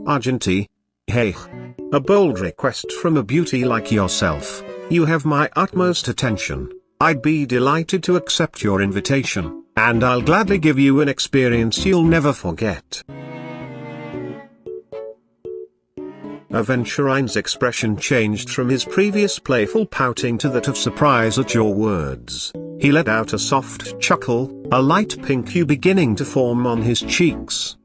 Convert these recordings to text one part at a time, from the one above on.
Argenti. Hey. A bold request from a beauty like yourself. You have my utmost attention. I'd be delighted to accept your invitation, and I'll gladly give you an experience you'll never forget. Aventurine's expression changed from his previous playful pouting to that of surprise at your words. He let out a soft chuckle, a light pink hue beginning to form on his cheeks.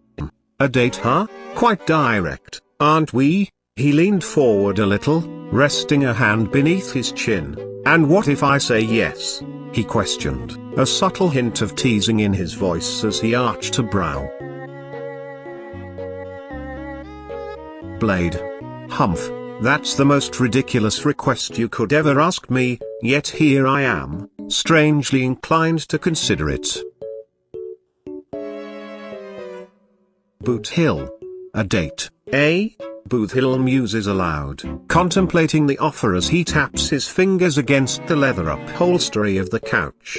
A date, huh? Quite direct, aren't we? He leaned forward a little, resting a hand beneath his chin. And what if I say yes? He questioned, a subtle hint of teasing in his voice as he arched a brow. Blade. Humph, that's the most ridiculous request you could ever ask me, yet here I am, strangely inclined to consider it. Boothill. A date, eh? Boothill muses aloud, contemplating the offer as he taps his fingers against the leather upholstery of the couch.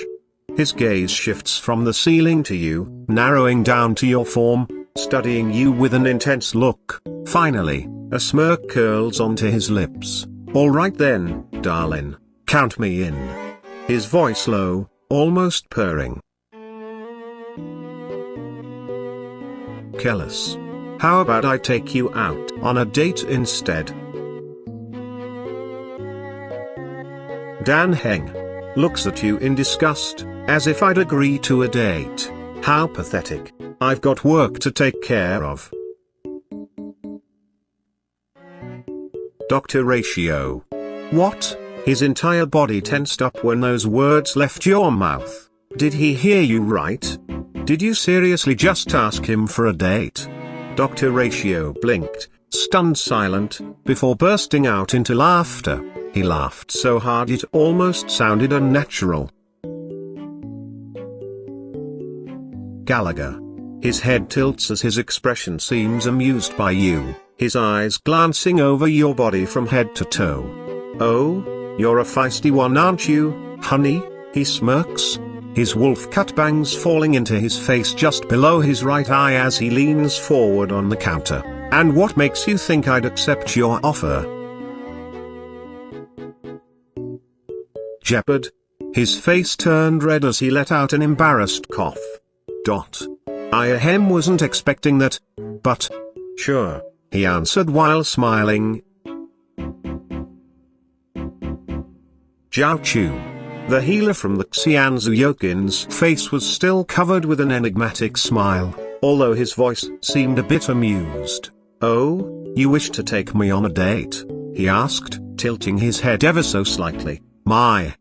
His gaze shifts from the ceiling to you, narrowing down to your form, studying you with an intense look. Finally, a smirk curls onto his lips. All right then, darling, count me in. His voice low, almost purring. Caelus. How about I take you out on a date instead? Heng looks at you in disgust, as if I'd agree to a date. How pathetic. I've got work to take care of. Dr. Ratio. What? His entire body tensed up when those words left your mouth. Did he hear you right? Did you seriously just ask him for a date? Dr. Ratio blinked, stunned silent, before bursting out into laughter. He laughed so hard it almost sounded unnatural. Gallagher. His head tilts as his expression seems amused by you, his eyes glancing over your body from head to toe. Oh, you're a feisty one, aren't you, honey? He smirks, his wolf-cut bangs falling into his face just below his right eye as he leans forward on the counter. And what makes you think I'd accept your offer? Gepard. His face turned red as he let out an embarrassed cough. I wasn't expecting that, but... Sure, he answered while smiling. Jiaoqiu. The healer from the Xianzhuyokin's face was still covered with an enigmatic smile, although his voice seemed a bit amused. Oh, you wish to take me on a date? He asked, tilting his head ever so slightly. My,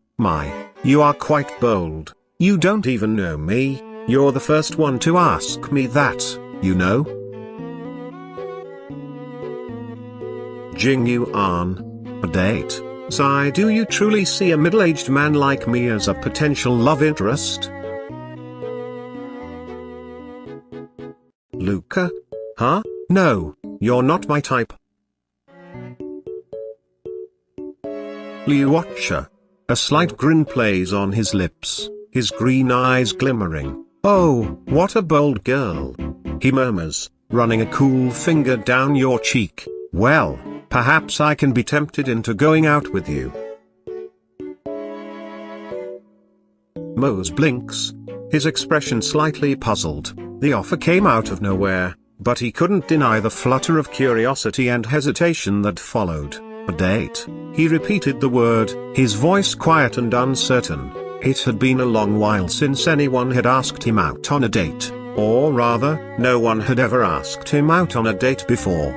you are quite bold. You don't even know me. You're the first one to ask me that, you know. Jing Yuan. A date? Sigh, do you truly see a middle-aged man like me as a potential love interest? Luka? Huh? No, you're not my type. Luocha. A slight grin plays on his lips, his green eyes glimmering. Oh, what a bold girl. He murmurs, running a cool finger down your cheek. Well, perhaps I can be tempted into going out with you. Moze blinks, his expression slightly puzzled. The offer came out of nowhere, but he couldn't deny the flutter of curiosity and hesitation that followed. A date. He repeated the word, his voice quiet and uncertain. It had been a long while since anyone had asked him out on a date, or rather, no one had ever asked him out on a date before.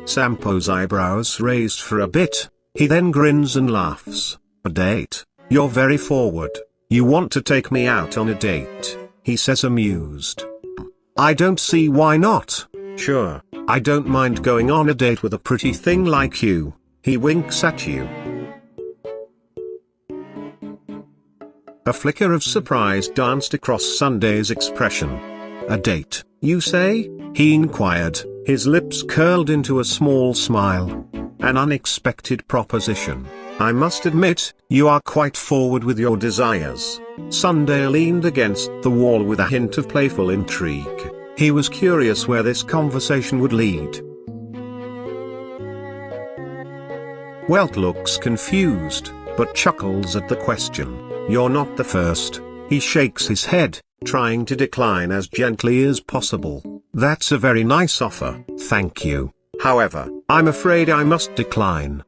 Sampo's eyebrows raised for a bit, he then grins and laughs. A date? You're very forward. You want to take me out on a date, he says amused. I don't see why not. Sure, I don't mind going on a date with a pretty thing like you. He winks at you. A flicker of surprise danced across Sunday's expression. A date, you say? He inquired, his lips curled into a small smile. An unexpected proposition. I must admit, you are quite forward with your desires. Sunday leaned against the wall with a hint of playful intrigue. He was curious where this conversation would lead. Welt looks confused, but chuckles at the question. You're not the first. He shakes his head, trying to decline as gently as possible. That's a very nice offer, thank you. However, I'm afraid I must decline.